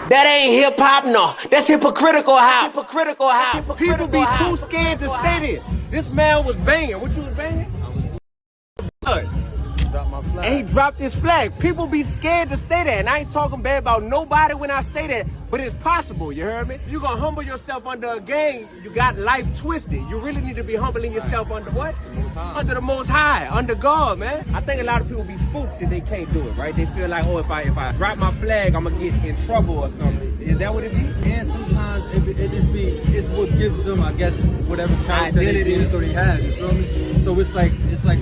That ain't hip hop, no. That's hypocritical hop. Hypocritical hop. People be too scared to say this. This man was banging. What you was banging? And he dropped his flag. People be scared to say that. And I ain't talking bad about nobody when I say that, but it's possible, you heard me? You gonna humble yourself under a gang, you got life twisted. You really need to be humbling yourself under what? Under the Most High, under God, man. I think a lot of people be spooked that they can't do it, right? They feel like, oh, if I drop my flag, I'm gonna get in trouble or something. Is that what it be? And sometimes it just be, it's what gives them, I guess, whatever character they have, you feel me? So it's like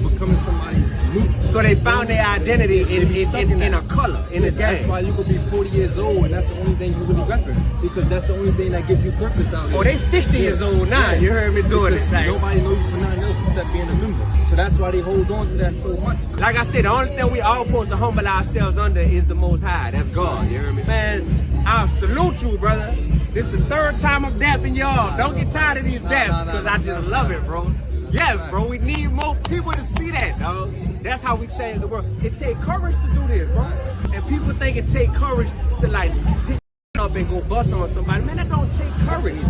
becoming somebody new. So they found their identity in a color, in a gang. That's why you could be 40 years old and that's the only thing you really repping. Because that's the only thing that gives you purpose out here. Oh, they 60 years old now. You heard me doing it. Like, nobody knows you for nothing else except being a member. So that's why they hold on to that so much. Like I said, the only thing we all supposed to humble ourselves under is the Most High. That's God, you hear me? Man, I salute you, brother. This is the third time I'm dapping y'all. Don't get tired of these daps, because I just love it, bro. Yes, bro, we need more people to see that, dog. That's how we change the world. It takes courage to do this, bro. And people think it takes courage to, like, pick up and go bust on somebody. Man, that don't take courage.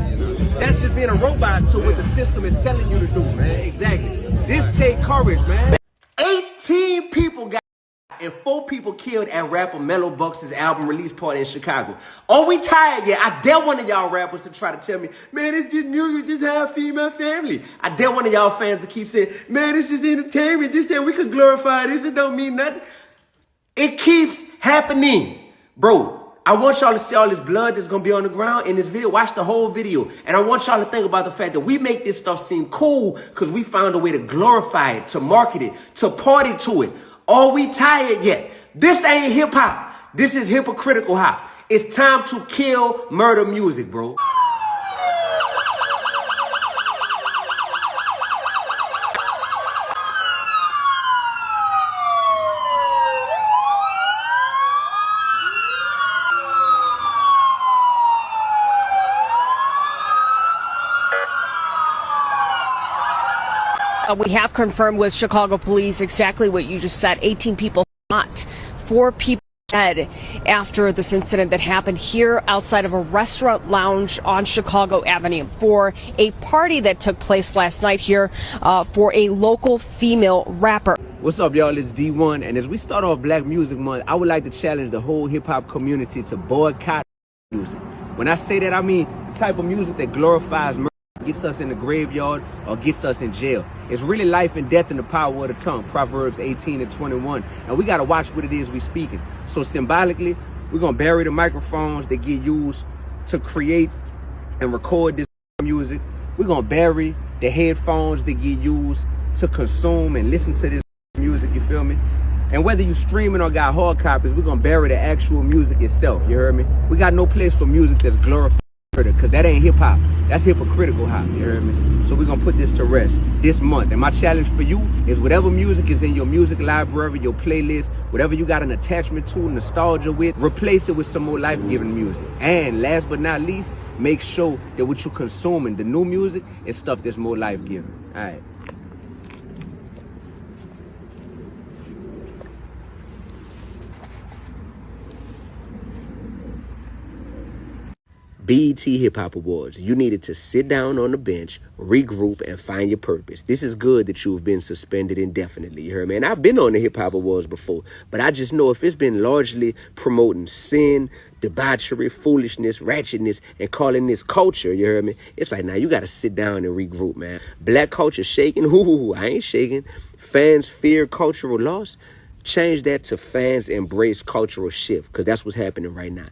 That's just being a robot to what the system is telling you to do, man. Exactly. This take courage, man. 18 people got and 4 people killed at rapper Mellow Bucks' album release party in Chicago. Are we tired yet? I dare one of y'all rappers to try to tell me, man, it's just music, just how I feed my family. I dare one of y'all fans to keep saying, man, it's just entertainment, just that we could glorify this, it don't mean nothing. It keeps happening. Bro, I want y'all to see all this blood that's gonna be on the ground in this video. Watch the whole video. And I want y'all to think about the fact that we make this stuff seem cool because we found a way to glorify it, to market it, to party to it. Are we tired yet? This ain't hip hop. This is hypocritical hop. It's time to kill murder music, bro. We have confirmed with Chicago police exactly what you just said. 18 people shot, 4 people dead after this incident that happened here outside of a restaurant lounge on Chicago Avenue for a party that took place last night here for a local female rapper. What's up, y'all? It's D1, and as we start off Black Music Month, I would like to challenge the whole hip-hop community to boycott music. When I say that, I mean the type of music that glorifies murder, gets us in the graveyard, or gets us in jail. It's really life and death in the power of the tongue, Proverbs 18:21. And we got to watch what it is we speaking. So symbolically, we're going to bury the microphones that get used to create and record this music. We're going to bury the headphones that get used to consume and listen to this music, you feel me? And whether you streaming or got hard copies, we're going to bury the actual music itself, you heard me? We got no place for music that's glorified. Because that ain't hip-hop. That's hypocritical hop, you heard me? So we're going to put this to rest this month. And my challenge for you is whatever music is in your music library, your playlist, whatever you got an attachment to, nostalgia with, replace it with some more life-giving music. And last but not least, make sure that what you're consuming, the new music, is stuff that's more life-giving. All right. BET Hip Hop Awards. You needed to sit down on the bench, regroup, and find your purpose. This is good that you've been suspended indefinitely. You heard me? And I've been on the Hip Hop Awards before, but I just know if it's been largely promoting sin, debauchery, foolishness, ratchetness, and calling this culture, you heard me? It's like, now you got to sit down and regroup, man. Black culture shaking? Ooh, I ain't shaking. Fans fear cultural loss? Change that to fans embrace cultural shift, because that's what's happening right now.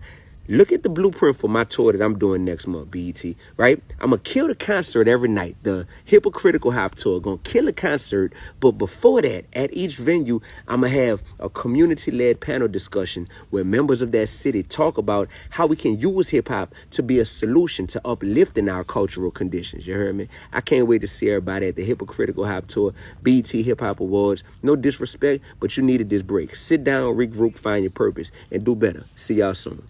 Look at the blueprint for my tour that I'm doing next month, BET, right? I'm going to kill the concert every night. The Hypocritical Hop Tour, going to kill a concert. But before that, at each venue, I'm going to have a community-led panel discussion where members of that city talk about how we can use hip-hop to be a solution to uplifting our cultural conditions. You heard me? I can't wait to see everybody at the Hypocritical Hop Tour, BET Hip Hop Awards. No disrespect, but you needed this break. Sit down, regroup, find your purpose, and do better. See y'all soon.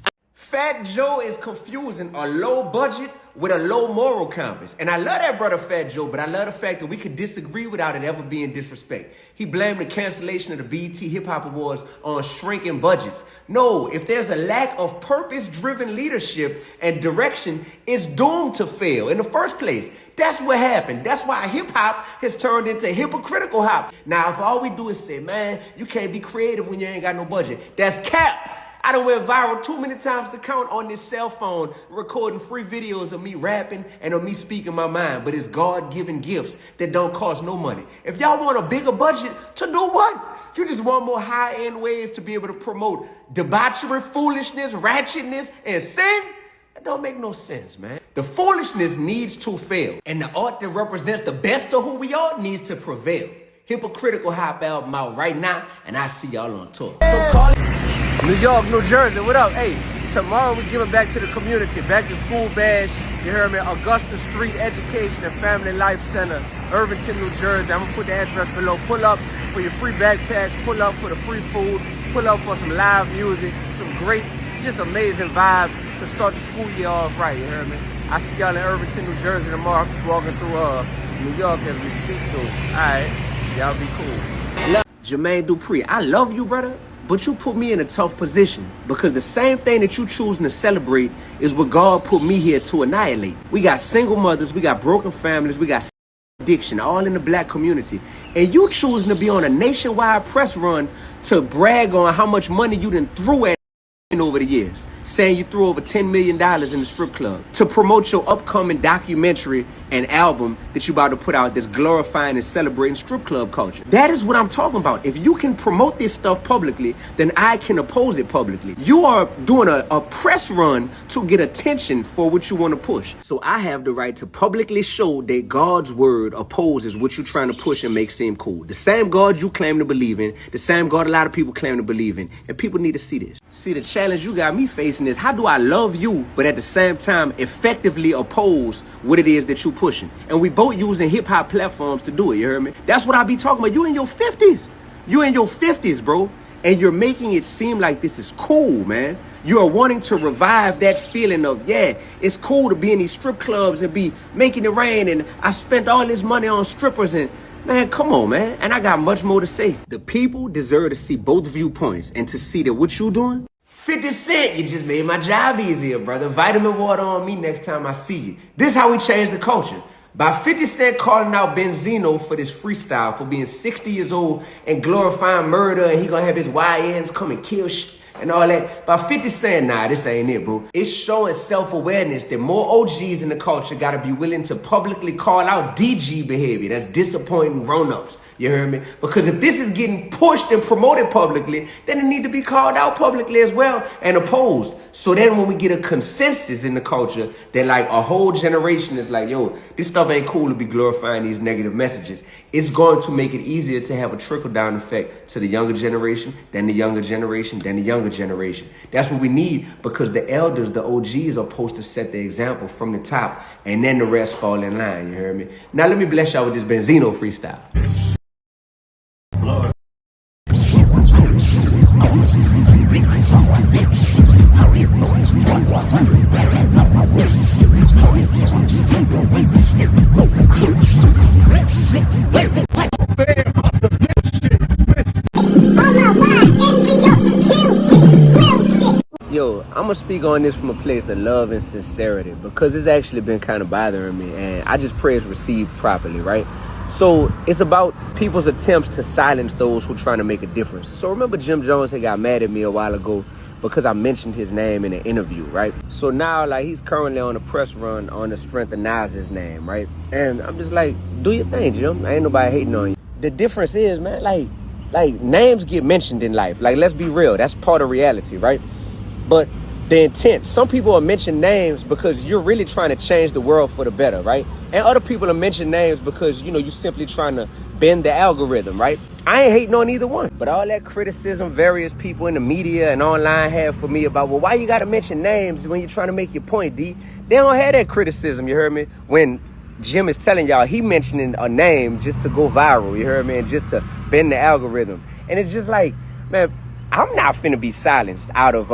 Fat Joe is confusing a low budget with a low moral compass. And I love that brother Fat Joe, but I love the fact that we could disagree without it ever being disrespect. He blamed the cancellation of the BET Hip Hop Awards on shrinking budgets. No, if there's a lack of purpose-driven leadership and direction, it's doomed to fail in the first place. That's what happened. That's why hip-hop has turned into hypocritical hop. Now, if all we do is say, man, you can't be creative when you ain't got no budget, that's cap. I done went viral too many times to count on this cell phone, recording free videos of me rapping and of me speaking my mind. But it's God-given gifts that don't cost no money. If y'all want a bigger budget, to do what? You just want more high-end ways to be able to promote debauchery, foolishness, ratchetness, and sin? That don't make no sense, man. The foolishness needs to fail. And the art that represents the best of who we are needs to prevail. Hypocritical Hop album out right now, and I see y'all on tour. So call it New York, New Jersey, what up? Hey, tomorrow we giving back to the community, back to school bash. You heard me? Augusta Street Education and Family Life Center, Irvington, New Jersey. I'm gonna put the address below. Pull up for your free backpacks, pull up for the free food, pull up for some live music, some great, just amazing vibes to start the school year off right, you heard me? I see y'all in Irvington, New Jersey tomorrow. I'm just walking through New York as we speak, so alright, y'all be cool. Jermaine Dupri, I love you, brother. But you put me in a tough position because the same thing that you choosing to celebrate is what God put me here to annihilate. We got single mothers, we got broken families, we got addiction, all in the black community. And you choosing to be on a nationwide press run to brag on how much money you done threw at over the years, saying you threw over $10 million in the strip club to promote your upcoming documentary and album that you about to put out that's glorifying and celebrating strip club culture. That is what I'm talking about. If you can promote this stuff publicly, then I can oppose it publicly. You are doing a press run to get attention for what you want to push. So I have the right to publicly show that God's word opposes what you're trying to push and make seem cool. The same God you claim to believe in, the same God a lot of people claim to believe in. And people need to see this. See, the challenge you got me facing is, how do I love you, but at the same time effectively oppose what it is that you're pushing? And we both using hip-hop platforms to do it, you heard me? That's what I be talking about. You in your 50s. You in your 50s, bro. And you're making it seem like this is cool, man. You are wanting to revive that feeling of, yeah, it's cool to be in these strip clubs and be making it rain, and I spent all this money on strippers, and man, come on, man. And I got much more to say. The people deserve to see both viewpoints and to see that what you doing, 50 Cent, you just made my job easier, brother. Vitamin water on me next time I see you. This how we change the culture. By 50 Cent calling out Benzino for this freestyle, for being 60 years old and glorifying murder, and he gonna have his YNs come and kill and all that. By 50 Cent, nah, this ain't it, bro. It's showing self-awareness that more OGs in the culture gotta be willing to publicly call out DG behavior. That's disappointing grown-ups. You heard me? Because if this is getting pushed and promoted publicly, then it need to be called out publicly as well and opposed. So then when we get a consensus in the culture that like a whole generation is like, yo, this stuff ain't cool to be glorifying these negative messages, it's going to make it easier to have a trickle-down effect to the younger generation, then the younger generation, then the younger generation. That's what we need, because the elders, the OGs are supposed to set the example from the top, and then the rest fall in line, you heard me? Now let me bless y'all with this Benzino freestyle. Yo, I'm gonna speak on this from a place of love and sincerity, because it's actually been kind of bothering me, and I just pray it's received properly, right? So it's about people's attempts to silence those who are trying to make a difference. So remember Jim Jones had got mad at me a while ago because I mentioned his name in an interview, right? So now, like, he's currently on a press run on the strength of Nas's name, right? And I'm just like, do your thing, Jim. Ain't nobody hating on you. The difference is, man, like names get mentioned in life. Like, let's be real. That's part of reality, right? But the intent, some people are mentioning names because you're really trying to change the world for the better, right? And other people are mentioning names because, you know, you're simply trying to bend the algorithm, right? I ain't hating on either one. But all that criticism various people in the media and online have for me about, well, why you got to mention names when you're trying to make your point, D? They don't have that criticism, you heard me? When Jim is telling y'all he mentioning a name just to go viral, you heard me? And just to bend the algorithm. And it's just like, man, I'm not finna be silenced out of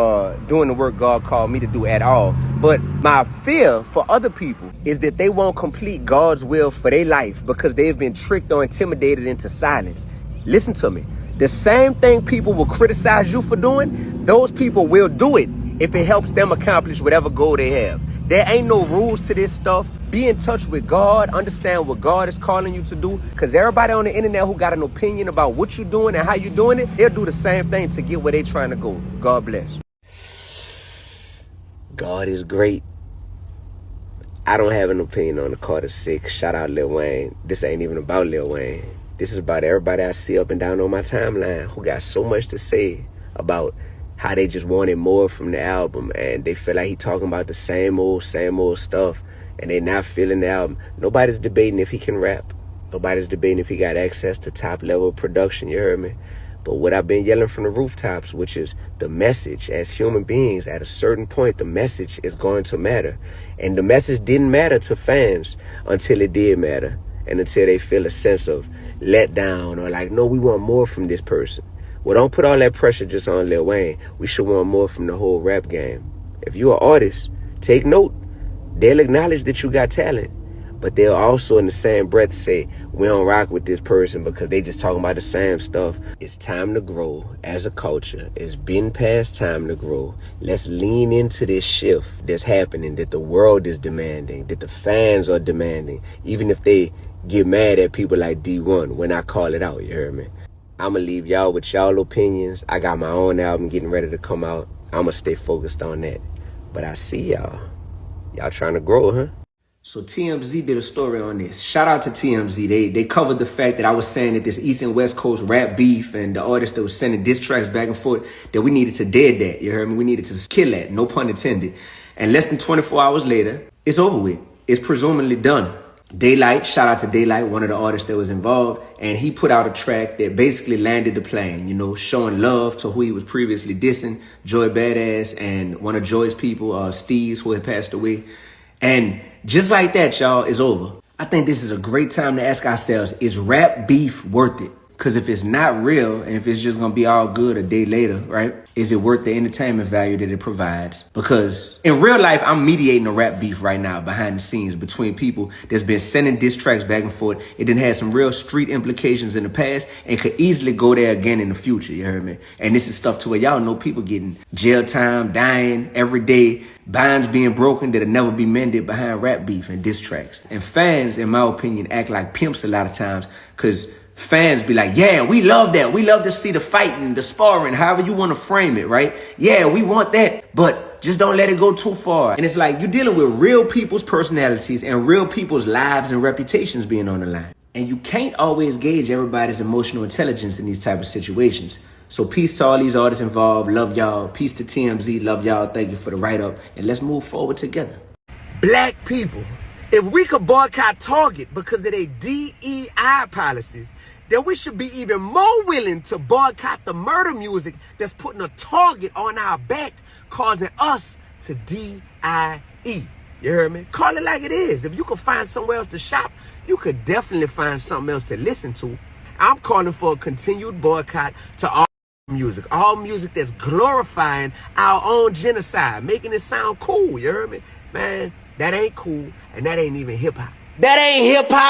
doing the work God called me to do at all. But my fear for other people is that they won't complete God's will for their life because they've been tricked or intimidated into silence. Listen to me. The same thing people will criticize you for doing, those people will do it if it helps them accomplish whatever goal they have. There ain't no rules to this stuff. Be in touch with God. Understand what God is calling you to do. Because everybody on the internet who got an opinion about what you're doing and how you're doing it, they'll do the same thing to get where they trying to go. God bless. God is great. I don't have an opinion on the Carter 6. Shout out Lil Wayne. This ain't even about Lil Wayne. This is about everybody I see up and down on my timeline who got so much to say about how they just wanted more from the album and they feel like he talking about the same old stuff and they not feeling the album. Nobody's debating if he can rap. Nobody's debating if he got access to top level production, you heard me? But what I've been yelling from the rooftops, which is the message as human beings, at a certain point, the message is going to matter. And the message didn't matter to fans until it did matter. And until they feel a sense of letdown or like, no, we want more from this person. Well, don't put all that pressure just on Lil Wayne. We should want more from the whole rap game. If you're an artist, take note. They'll acknowledge that you got talent, but they'll also in the same breath say, we don't rock with this person because they just talking about the same stuff. It's time to grow as a culture. It's been past time to grow. Let's lean into this shift that's happening, that the world is demanding, that the fans are demanding, even if they get mad at people like D1 when I call it out, you heard me? I'ma leave y'all with y'all opinions. I got my own album getting ready to come out. I'ma stay focused on that. But I see y'all. Y'all trying to grow, huh? So TMZ did a story on this. Shout out to TMZ. They covered the fact that I was saying that this East and West Coast rap beef and the artists that was sending diss tracks back and forth, that we needed to dead that. You heard me? We needed to kill that. No pun intended. And less than 24 hours later, it's over with. It's presumably done. Daylight, shout out to Daylight, one of the artists that was involved, and he put out a track that basically landed the plane, you know, showing love to who he was previously dissing, Joy Badass and one of Joy's people, Steve's, who had passed away. And just like that, y'all, it's over. I think this is a great time to ask ourselves, is rap beef worth it? Because if it's not real and if it's just going to be all good a day later, right, is it worth the entertainment value that it provides? Because in real life, I'm mediating a rap beef right now behind the scenes between people that's been sending diss tracks back and forth. It done had some real street implications in the past and could easily go there again in the future, you heard me? And this is stuff to where y'all know people getting jail time, dying every day, binds being broken that'll never be mended behind rap beef and diss tracks. And fans, in my opinion, act like pimps a lot of times because fans be like, yeah, we love that. We love to see the fighting, the sparring, however you want to frame it, right? Yeah, we want that, but just don't let it go too far. And it's like you're dealing with real people's personalities and real people's lives and reputations being on the line. And you can't always gauge everybody's emotional intelligence in these type of situations. So peace to all these artists involved. Love y'all. Peace to TMZ. Love y'all. Thank you for the write-up. And let's move forward together. Black people, if we could boycott Target because of their DEI policies, then we should be even more willing to boycott the murder music that's putting a target on our back, causing us to DIE. You heard me? Call it like it is. If you could find somewhere else to shop, you could definitely find something else to listen to. I'm calling for a continued boycott to all music that's glorifying our own genocide, making it sound cool. You heard me? Man, that ain't cool, and that ain't even hip-hop. That ain't hip-hop.